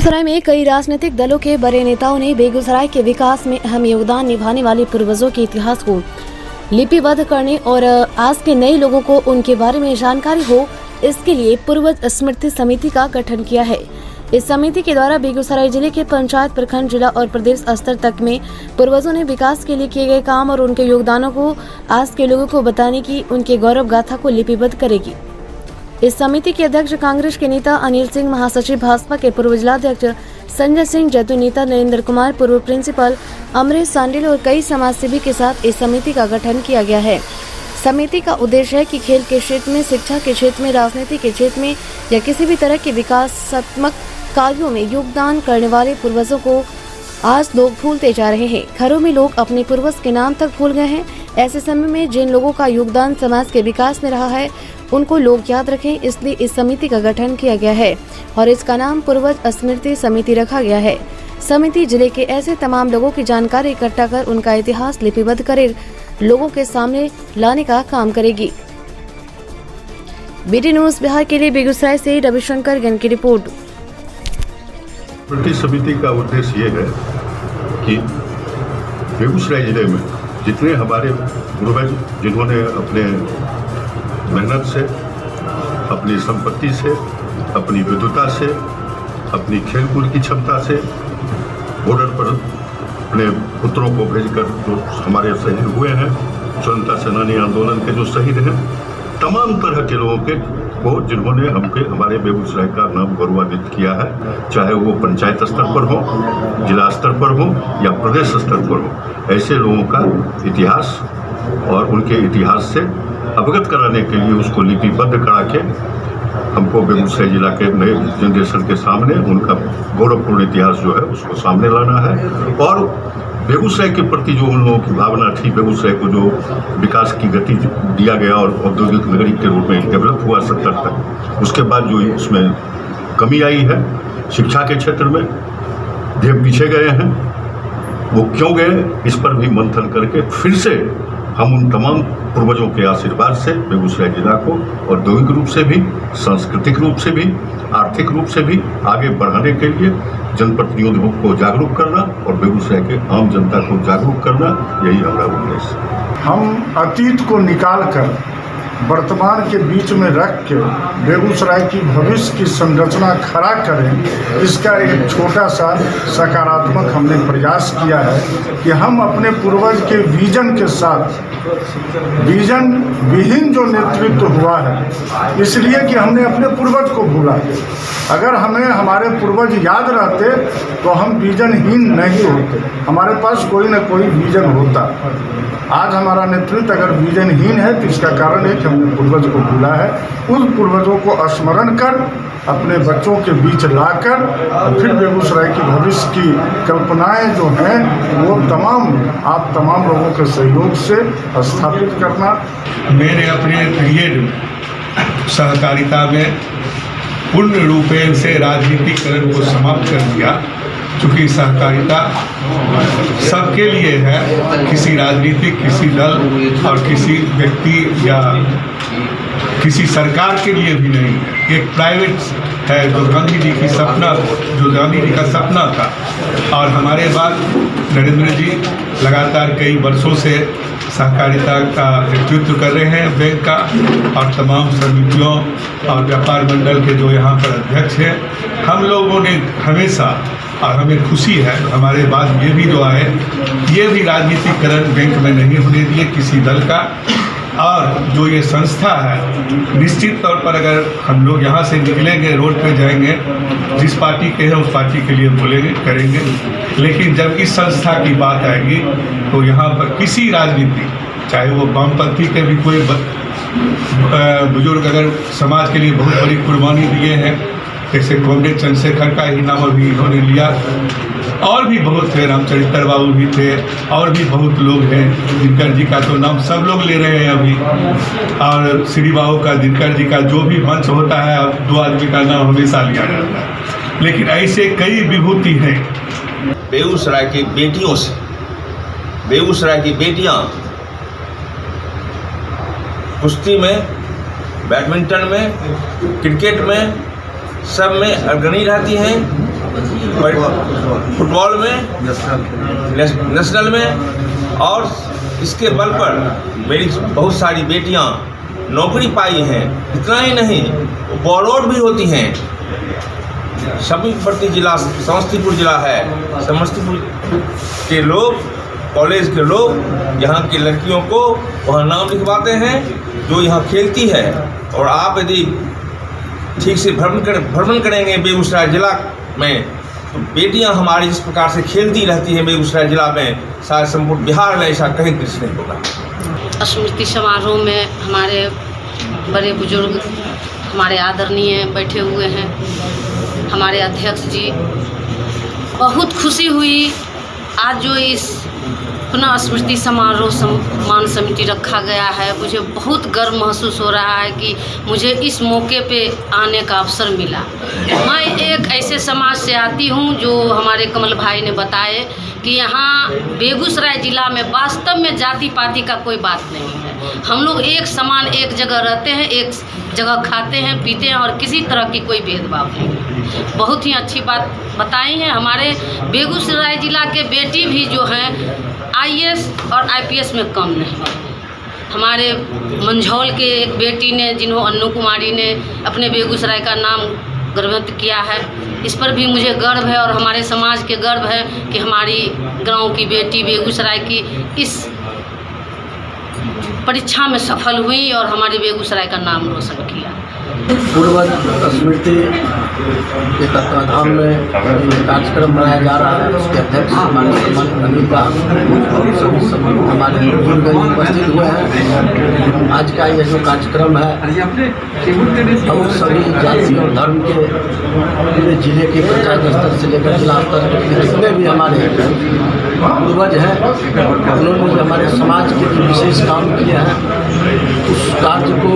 बेगूसराय में कई राजनीतिक दलों के बड़े नेताओं ने बेगूसराय के विकास में अहम योगदान निभाने वाले पूर्वजों के इतिहास को लिपिबद्ध करने और आज के नए लोगों को उनके बारे में जानकारी हो, इसके लिए पूर्वज स्मृति समिति का गठन किया है। इस समिति के द्वारा बेगूसराय जिले के पंचायत, प्रखंड, जिला और प्रदेश स्तर तक में पूर्वजों ने विकास के लिए किए गए काम और उनके योगदानों को आज के लोगों को बताने की उनके गौरव गाथा को लिपिबद्ध करेगी। इस समिति के अध्यक्ष कांग्रेस के नेता अनिल सिंह, महासचिव भाजपा के पूर्व जिलाध्यक्ष संजय सिंह, जैतून नेता नरेंद्र कुमार, पूर्व प्रिंसिपल अमरीश सांडिल और कई समाजसेवी के साथ इस समिति का गठन किया गया है। समिति का उद्देश्य है कि खेल के क्षेत्र में, शिक्षा के क्षेत्र में, राजनीति के क्षेत्र में या किसी भी तरह के विकासात्मक कार्यों में योगदान करने वाले पूर्वजों को आज लोग भूलते जा रहे हैं। घरों में लोग अपने पूर्वज के नाम तक भूल गए हैं। ऐसे समय में जिन लोगों का योगदान समाज के विकास में रहा है उनको लोग याद रखें, इसलिए इस समिति का गठन किया गया है और इसका नाम पूर्वज स्मृति समिति रखा गया है। समिति जिले के ऐसे तमाम लोगों की जानकारी इकट्ठा कर उनका इतिहास लिपिबद्ध कर लोगों के सामने लाने का काम करेगी। बीडी न्यूज बिहार के लिए बेगूसराय से रविशंकर गन की रिपोर्ट। स्मृति समिति का उद्देश्य ये है कि बेगूसराय जिले में जितने हमारे पूर्वज जिन्होंने अपने मेहनत से, अपनी संपत्ति से, अपनी विद्वता से, अपनी खेलकूद की क्षमता से बॉर्डर पर अपने पुत्रों को भेजकर जो हमारे शहीद हुए हैं, स्वतंत्रता सेनानी आंदोलन के जो शहीद हैं, तमाम तरह के लोगों के को जिन्होंने हमारे बेगूसराय का नाम गौरवान्वित किया है, चाहे वो पंचायत स्तर पर हो, जिला स्तर पर हो या प्रदेश स्तर पर हो, ऐसे लोगों का इतिहास और उनके इतिहास से अवगत कराने के लिए उसको लिपिबद्ध करा के हमको बेगूसराय जिला के नए जनरेशन के सामने उनका गौरवपूर्ण इतिहास जो है उसको सामने लाना है और बेगूसराय के प्रति जो उन लोगों की भावना थी, बेगूसराय को जो विकास की गति दिया गया और औद्योगिक नगरी के रूप में डेवलप हुआ 70 तक, उसके बाद जो इसमें कमी आई है शिक्षा के क्षेत्र में, देव पीछे गए हैं, वो क्यों गए, इस पर भी मंथन करके फिर से हम उन तमाम पूर्वजों के आशीर्वाद से बेगूसराय जिला को औद्योगिक रूप से भी, सांस्कृतिक रूप से भी, आर्थिक रूप से भी आगे बढ़ाने के लिए जनप्रतिनिधियों को जागरूक करना और बेगूसराय के आम जनता को जागरूक करना, यही हमारा उद्देश्य है। हम अतीत को निकाल कर वर्तमान के बीच में रख के बेगूसराय की भविष्य की संरचना खड़ा करें, इसका एक छोटा सा सकारात्मक हमने प्रयास किया है कि हम अपने पूर्वज के विजन के साथ, विजन विहीन जो नेतृत्व हुआ है इसलिए कि हमने अपने पूर्वज को भूला। अगर हमें हमारे पूर्वज याद रहते तो हम विजनहीन नहीं होते, हमारे पास कोई न कोई विजन होता। आज हमारा नेतृत्व अगर विजनहीन है तो इसका कारण है कि हमने पूर्वज को भूला है। उन पूर्वजों को स्मरण कर अपने बच्चों के बीच लाकर फिर बेगूसराय की भविष्य की कल्पनाएं जो हैं वो आप तमाम लोगों के सहयोग से स्थापित करना। मैंने अपने पीरियड सहकारिता में पूर्ण रूपेण से राजनीतिकरण को समाप्त कर दिया, चूँकि सहकारिता सबके लिए है, किसी राजनीतिक, किसी दल और किसी व्यक्ति या किसी सरकार के लिए भी नहीं है। एक प्राइवेट है जो गांधी जी की सपना, जो गांधी जी का सपना था और हमारे बाद नरेंद्र जी लगातार कई वर्षों से सहकारिता का नेतृत्व कर रहे हैं बैंक का और तमाम समितियों और व्यापार मंडल के जो यहाँ पर अध्यक्ष हैं। हम लोगों ने हमेशा, और हमें खुशी है हमारे बाद ये भी जो आए, ये भी राजनीतिकरण बैंक में नहीं होने दिए किसी दल का। और जो ये संस्था है, निश्चित तौर पर अगर हम लोग यहाँ से निकलेंगे, रोड पे जाएंगे, जिस पार्टी के हैं उस पार्टी के लिए बोलेंगे, करेंगे, लेकिन जब इस संस्था की बात आएगी तो यहाँ पर किसी राजनीति, चाहे वो वामपंथी के भी कोई बुजुर्ग अगर समाज के लिए बहुत बड़ी कुर्बानी दिए हैं, जैसे कॉमरेड चंद्रशेखर का ही नाम अभी इन्होंने लिया, और भी बहुत थे, रामचरित्र बाबू भी थे, और भी बहुत लोग हैं, दिनकर जी का तो नाम सब लोग ले रहे हैं अभी, और श्री बाबू का, दिनकर जी का जो भी मंच होता है अब 2 आदमी का नाम हमेशा लिया जाता है, लेकिन ऐसे कई विभूति हैं। बेगूसराय की बेटियों से, बेगूसराय की बेटियां कुश्ती में, बैडमिंटन में, क्रिकेट में, सब में अग्रणी रहती हैं फुटबॉल में, नेशनल में, और इसके बल पर मेरी बहुत सारी बेटियां नौकरी पाई हैं। इतना ही नहीं, बॉलोड भी होती हैं। समीपवर्ती जिला समस्तीपुर जिला है। समस्तीपुर के लोग, कॉलेज के लोग यहाँ की लड़कियों को वहाँ नाम लिखवाते हैं जो यहाँ खेलती है। और आप यदि ठीक से भ्रमण करेंगे बेगूसराय जिला में, तो बेटियां हमारी जिस प्रकार से खेलती रहती हैं बेगूसराय जिला में, शायद संपूर्ण बिहार में ऐसा कहीं दृश्य नहीं होगा। स्मृति समारोह में हमारे बड़े बुजुर्ग, हमारे आदरणीय बैठे हुए हैं, हमारे अध्यक्ष जी। बहुत खुशी हुई आज जो इस पुनः स्मृति समारोह सम्मान समिति रखा गया है। मुझे बहुत गर्व महसूस हो रहा है कि मुझे इस मौके पे आने का अवसर मिला। मैं एक ऐसे समाज से आती हूँ जो हमारे कमल भाई ने बताए कि यहाँ बेगूसराय ज़िला में वास्तव में जाति पाति का कोई बात नहीं है। हम लोग एक समान एक जगह रहते हैं, एक जगह खाते हैं, पीते हैं और किसी तरह की कोई भेदभाव नहीं है। बहुत ही अच्छी बात बताई है। हमारे बेगूसराय ज़िला के बेटी भी जो हैं IAS और IPS में कम नहीं है। हमारे मंझौल के एक बेटी ने, जिन्हों अन्नू कुमारी ने अपने बेगूसराय का नाम गर्वित किया है, इस पर भी मुझे गर्व है और हमारे समाज के गर्व है कि हमारी गांव की बेटी बेगूसराय की इस परीक्षा में सफल हुई और हमारे बेगूसराय का नाम रोशन किया। पूर्वज स्मृति के तत्वाधान में ये कार्यक्रम मनाया जा रहा है। उसके अध्यक्ष हमारे हमारे बुजुर्ग उपस्थित हुए हैं। आज का ये जो कार्यक्रम है, हम सभी जाति और धर्म के पूरे जिले के पंचायत स्तर से लेकर जिला स्तर के जितने भी हमारे पूर्वज हैं, उन्होंने हमारे समाज के जो विशेष काम किए हैं, उस कार्य को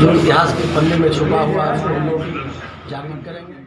जो इतिहास के पन्ने में छुपा हुआ है उसको हम लोग जागृत करेंगे।